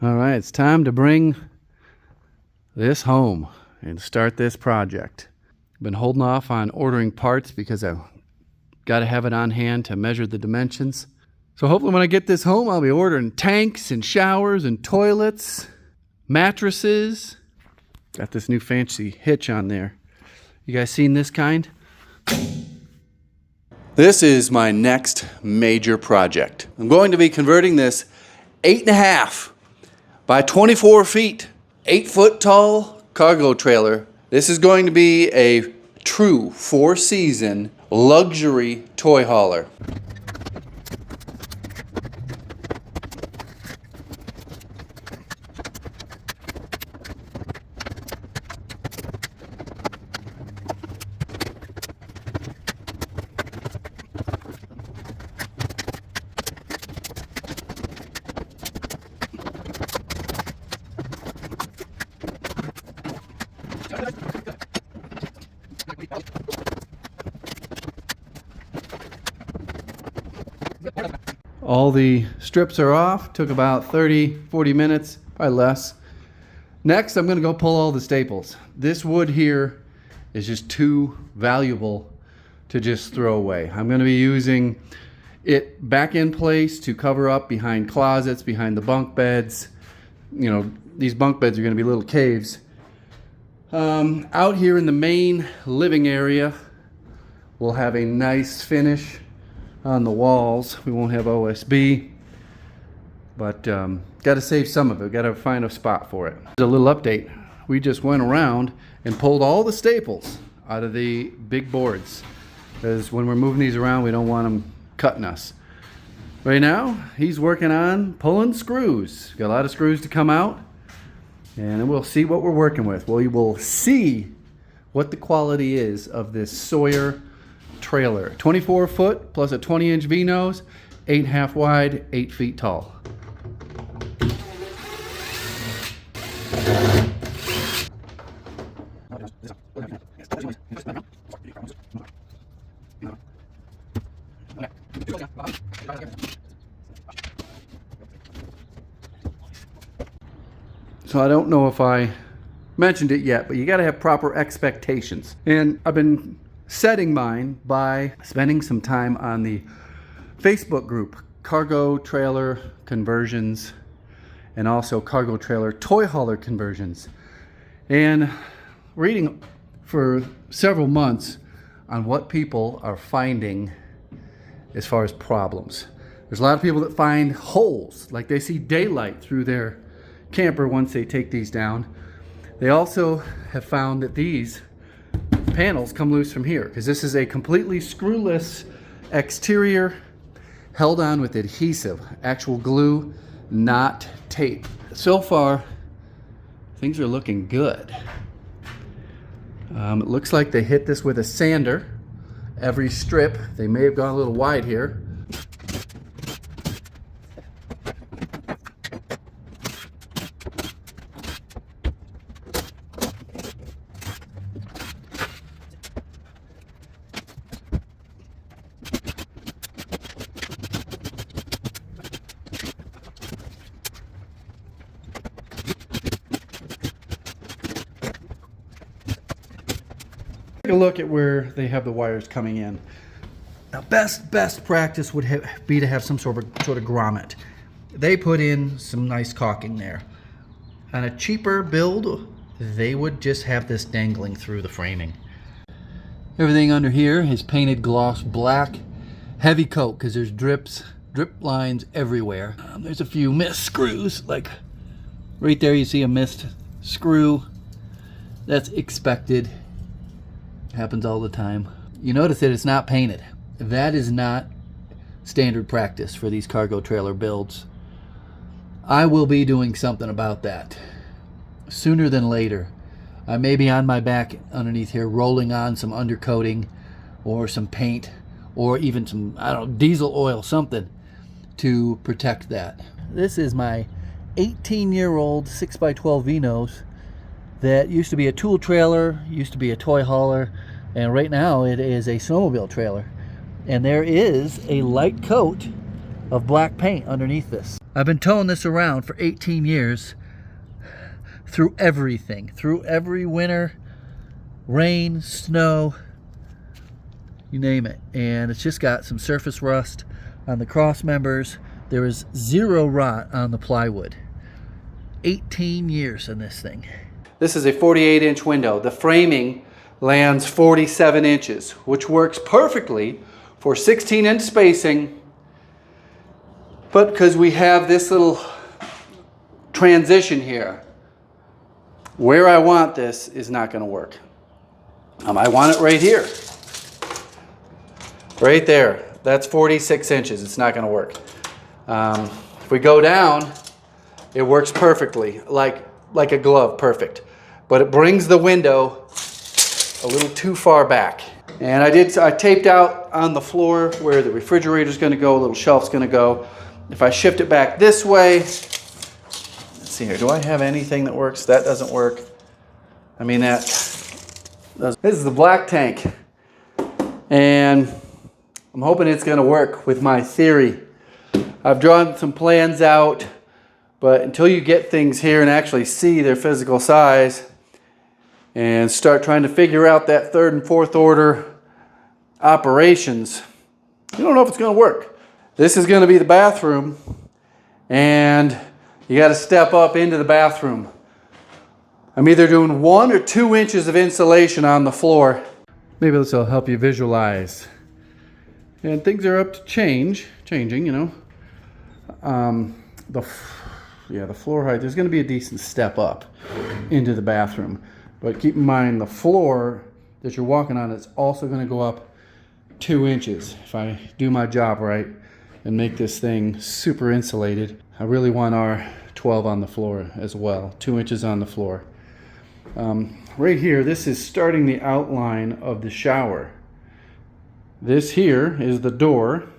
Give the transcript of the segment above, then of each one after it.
All right, it's time to bring this home and start this project. I've been holding off on ordering parts because I've got to have it on hand to measure the dimensions. So hopefully when I get this home, I'll be ordering tanks and showers and toilets, mattresses. Got this new fancy hitch on there. You guys seen this kind? This is my next major project. I'm going to be converting this 8.5 by 24 feet, 8-foot tall cargo trailer. This is going to be a true 4-season luxury toy hauler. All the strips are off. Took about 30-40 minutes, probably less. Next, I'm gonna go pull all the staples. This wood here is just too valuable to just throw away. I'm gonna be using it back in place to cover up behind closets, behind the bunk beds. You know, these bunk beds are gonna be little caves. Out here in the main living area, we'll have a nice finish on the walls. We won't have OSB, but got to save some of it. Got to find a spot for it. A little update. We just went around and pulled all the staples out of the big boards, because when we're moving these around, we don't want them cutting us. Right now, he's working on pulling screws. Got a lot of screws to come out, and then we'll see what we're working with. We will see what the quality is of this Sawyer trailer. 24 foot plus a 20-inch V-nose, 8.5 wide, 8 feet tall. So I don't know if I mentioned it yet, but you got to have proper expectations. And I've been setting mine by spending some time on the Facebook group, Cargo Trailer Conversions, and also Cargo Trailer Toy Hauler Conversions. And reading for several months on what people are finding as far as problems. There's a lot of people that find holes, like they see daylight through their camper once they take these down. They also have found that these panels come loose from here, because this is a completely screwless exterior held on with adhesive, actual glue, not tape. So far, things are looking good. It looks like they hit this with a sander. Every strip, they may have gone a little wide here. Take a look at where they have the wires coming in. Now, best practice would be to have some sort of grommet. They put in some nice caulking there. On a cheaper build, they would just have this dangling through the framing. Everything under here is painted gloss black, heavy coat, because there's drip lines everywhere. There's a few missed screws, like right there you see a missed screw. That's expected. Happens all the time. You notice that it's not painted. That is not standard practice for these cargo trailer builds. I will be doing something about that sooner than later. I may be on my back underneath here rolling on some undercoating or some paint or even some, I don't know, diesel oil, something to protect that. This is my 18-year-old 6x12 V-nose that used to be a tool trailer, used to be a toy hauler, and right now it is a snowmobile trailer. And there is a light coat of black paint underneath this. I've been towing this around for 18 years through everything, through every winter, rain, snow, you name it. And it's just got some surface rust on the cross members. There is zero rot on the plywood. 18 years in this thing. This is a 48-inch window. The framing lands 47 inches, which works perfectly for 16-inch spacing. But because we have this little transition here, where I want this is not going to work. I want it right here. Right there. That's 46 inches. It's not going to work. If we go down, it works perfectly, like a glove, perfect. But it brings the window a little too far back. And I taped out on the floor where the refrigerator's going to go, a little shelf's going to go. If I shift it back this way, let's see here, do I have anything that works? That doesn't work. I mean, that does. This is the black tank. And I'm hoping it's going to work with my theory. I've drawn some plans out, but until you get things here and actually see their physical size and start trying to figure out that third and fourth order operations, you don't know if it's going to work. This is going to be the bathroom, and you got to step up into the bathroom. I'm either doing 1 or 2 inches of insulation on the floor. Maybe this will help you visualize. And things are up to changing, you know. The floor height, there's going to be a decent step up into the bathroom. But keep in mind, the floor that you're walking on is also going to go up 2 inches. If I do my job right and make this thing super insulated, I really want our 12 on the floor as well, 2 inches on the floor. Right here, this is starting the outline of the shower. This here is the door.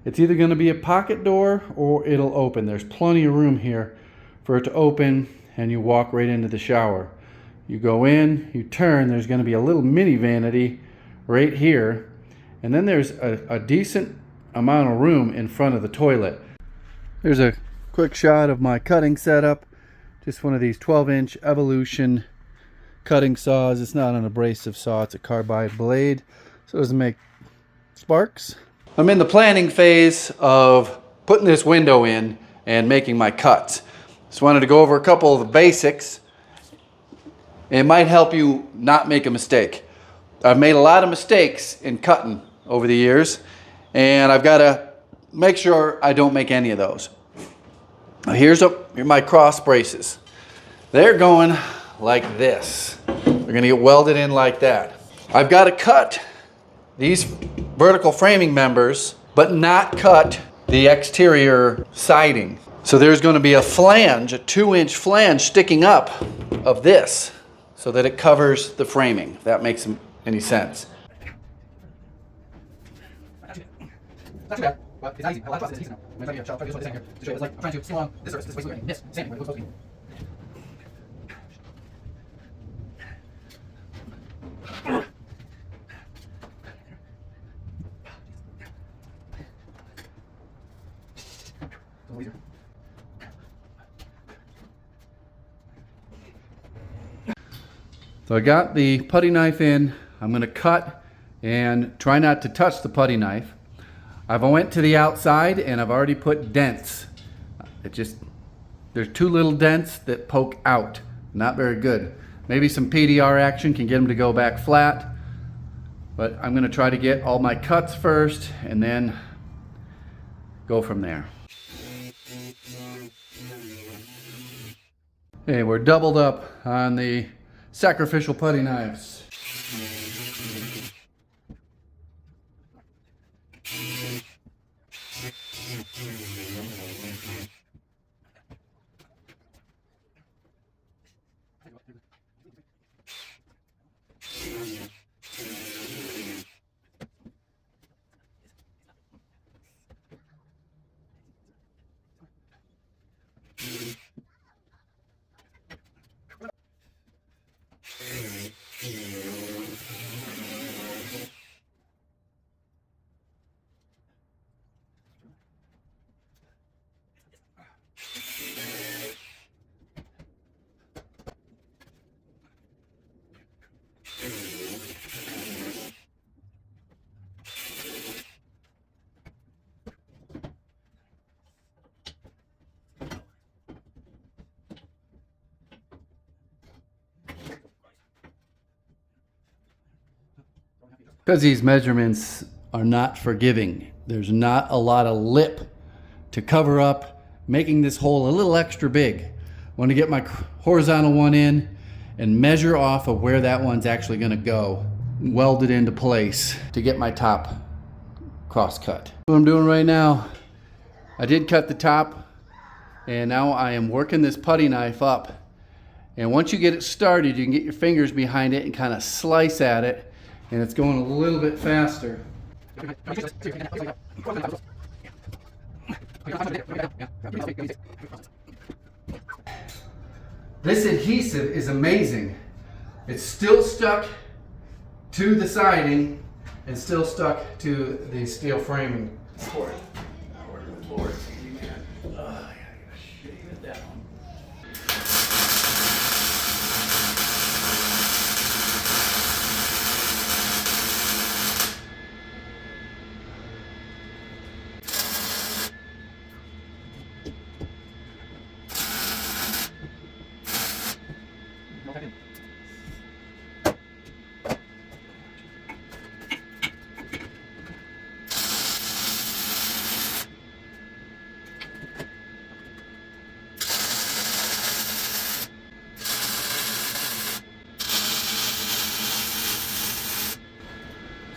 It's either going to be a pocket door or it'll open. There's plenty of room here for it to open, and you walk right into the shower. You go in, you turn, there's going to be a little mini vanity right here, and then there's a decent amount of room in front of the toilet. There's a quick shot of my cutting setup. Just one of these 12-inch Evolution cutting saws. It's not an abrasive saw, it's a carbide blade, so it doesn't make sparks. I'm in the planning phase of putting this window in and making my cuts. Just wanted to go over a couple of the basics. It might help you not make a mistake. I've made a lot of mistakes in cutting over the years, and I've got to make sure I don't make any of those. Now here are my cross braces. They're going like this. They're going to get welded in like that. I've got to cut these vertical framing members, but not cut the exterior siding. So there's going to be a flange, a 2-inch flange sticking up of this so that it covers the framing, if that makes any sense. Not too bad, but it's not easy. A lot of process is easy now. I'm trying to show you this one here to show you. It's like I'm trying to steal on this surface. This is basically this sanding where it was supposed to be. So I got the putty knife in. I'm going to cut and try not to touch the putty knife. I've went to the outside and I've already put dents. There's 2 little dents that poke out. Not very good. Maybe some PDR action can get them to go back flat. But I'm going to try to get all my cuts first and then go from there. Okay, we're doubled up on the sacrificial putty knives. Because these measurements are not forgiving. There's not a lot of lip to cover up, making this hole a little extra big. I want to get my horizontal one in and measure off of where that one's actually going to go, weld it into place to get my top cross cut. What I'm doing right now, I did cut the top, and now I am working this putty knife up. And once you get it started, you can get your fingers behind it and kind of slice at it, and it's going a little bit faster. This adhesive is amazing. It's still stuck to the siding and still stuck to the steel framing for it. Lord, man. I gotta shave it down.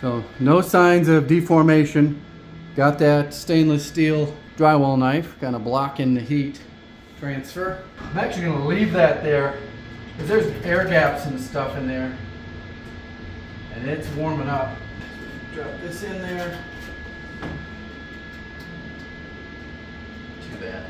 So no signs of deformation. Got that stainless steel drywall knife kind of blocking the heat transfer. I'm actually going to leave that there because there's air gaps and stuff in there, and it's warming up. Drop this in there. Too bad.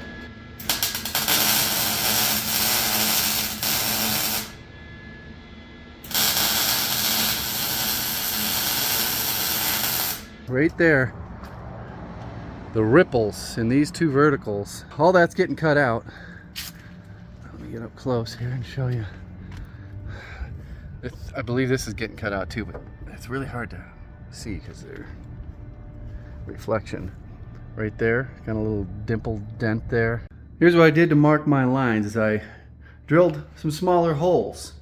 Right there, the ripples in these two verticals, all that's getting cut out. Let me get up close here and show you. I believe this is getting cut out too, but it's really hard to see because they're reflection. Right there, got a little dimple dent there. Here's what I did to mark my lines is I drilled some smaller holes.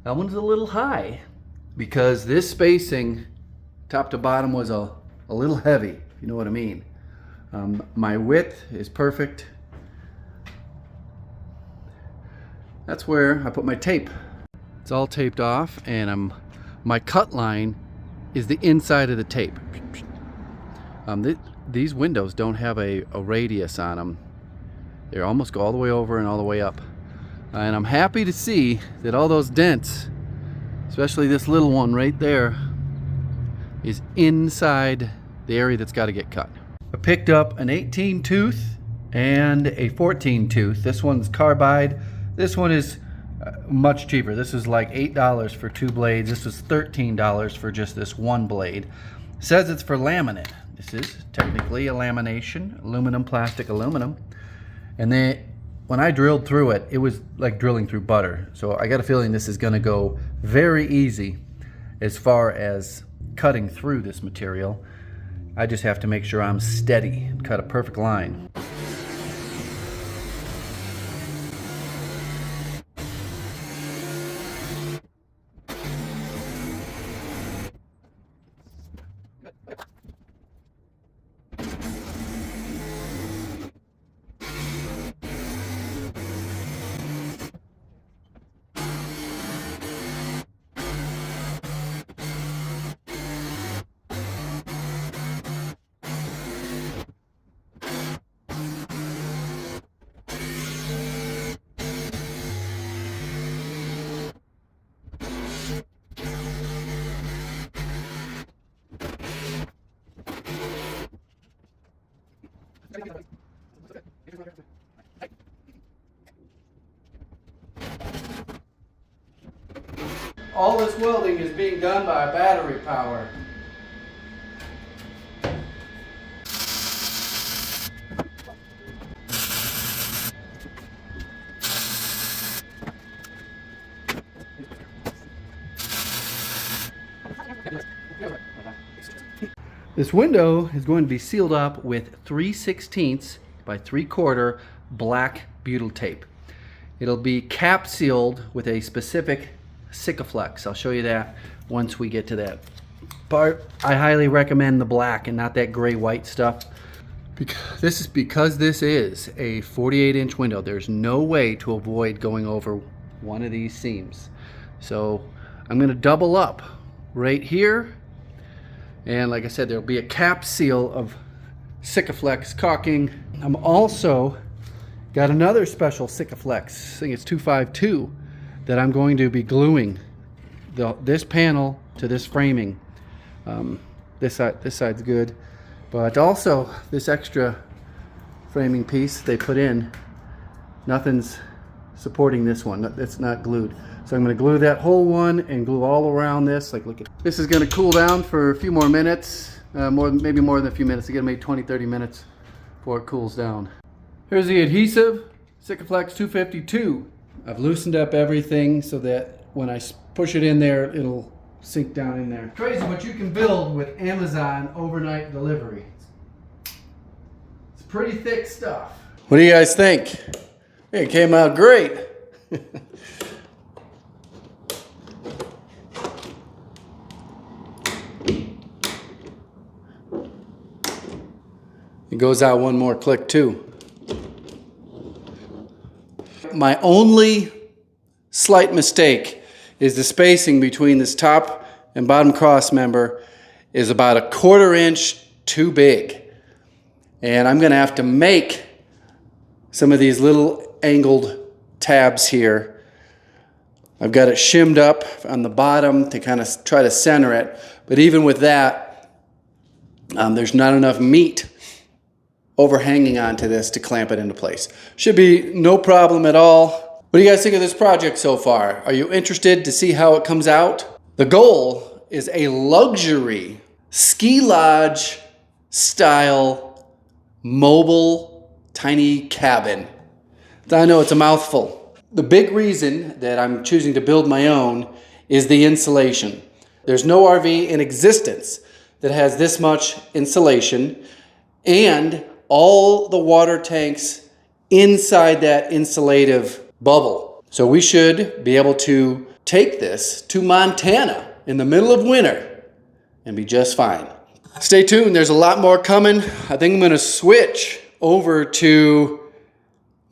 That one's a little high because this spacing top to bottom was a little heavy, if you know what I mean. My width is perfect. That's where I put my tape. It's all taped off, and my cut line is the inside of the tape. These windows don't have a radius on them. They almost go all the way over and all the way up. And I'm happy to see that all those dents, especially this little one right there, is inside the area that's got to get cut. I picked up an 18 tooth and a 14 tooth. This one's carbide. This one is much cheaper. This is like $8 for 2 blades. This was $13 for just this one blade. It says it's for laminate. This is technically a lamination, aluminum, plastic, aluminum. And then when I drilled through it, it was like drilling through butter. So I got a feeling this is going to go very easy as far as cutting through this material. I just have to make sure I'm steady and cut a perfect line. All this welding is being done by battery power. This window is going to be sealed up with 3/16 by 3/4 black butyl tape. It'll be cap sealed with a specific Sikaflex. I'll show you that once we get to that part. I highly recommend the black and not that gray white stuff. Because this is a 48-inch window, there's no way to avoid going over one of these seams. So I'm going to double up right here, and like I said, there'll be a cap seal of Sikaflex caulking. I'm also got another special Sikaflex, I think it's 252, that I'm going to be gluing this panel to this framing. This side's good, but also this extra framing piece they put in, nothing's supporting this one. It's not glued. So I'm going to glue that whole one and glue all around this. Like, look at this. Is going to cool down for a few more minutes, maybe more than a few minutes. Again, maybe 20-30 minutes before it cools down. Here's the adhesive, Sikaflex 252. I've loosened up everything so that when I push it in there, it'll sink down in there. Crazy what you can build with Amazon overnight delivery. It's pretty thick stuff. What do you guys think? It came out great. It goes out one more click too. My only slight mistake is the spacing between this top and bottom cross member is about 1/4 inch too big. And I'm gonna have to make some of these little angled tabs here. I've got it shimmed up on the bottom to kind of try to center it. But even with that, there's not enough meat overhanging onto this to clamp it into place. Should be no problem at all. What do you guys think of this project so far? Are you interested to see how it comes out? The goal is a luxury ski lodge style mobile tiny cabin. I know it's a mouthful. The big reason that I'm choosing to build my own is the insulation. There's no RV in existence that has this much insulation, and all the water tanks inside that insulative bubble. So we should be able to take this to Montana in the middle of winter and be just fine. Stay tuned, there's a lot more coming. I think I'm gonna switch over to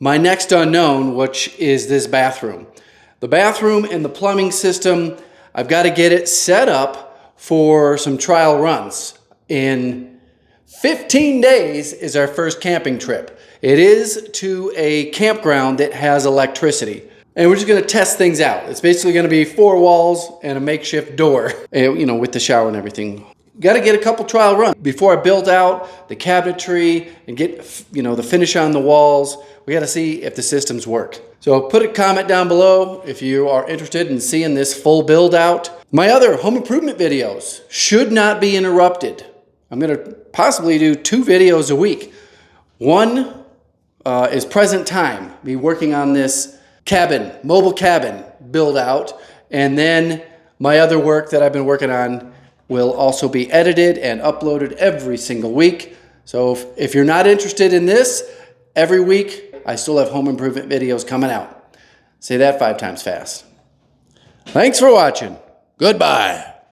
my next unknown, which is this bathroom. The bathroom and the plumbing system, I've got to get it set up for some trial runs. In 15 days is our first camping trip. It is to a campground that has electricity. And we're just gonna test things out. It's basically gonna be 4 walls and a makeshift door, you know, with the shower and everything. Got to get a couple trial runs before I build out the cabinetry and get, you know, the finish on the walls. We got to see if the systems work. So put a comment down below if you are interested in seeing this full build out. My other home improvement videos should not be interrupted. I'm going to possibly do 2 videos a week. One is present time, me working on this cabin, mobile cabin build out. And then my other work that I've been working on will also be edited and uploaded every single week. So if you're not interested in this, every week I still have home improvement videos coming out. Say that 5 times fast. Thanks for watching. Goodbye.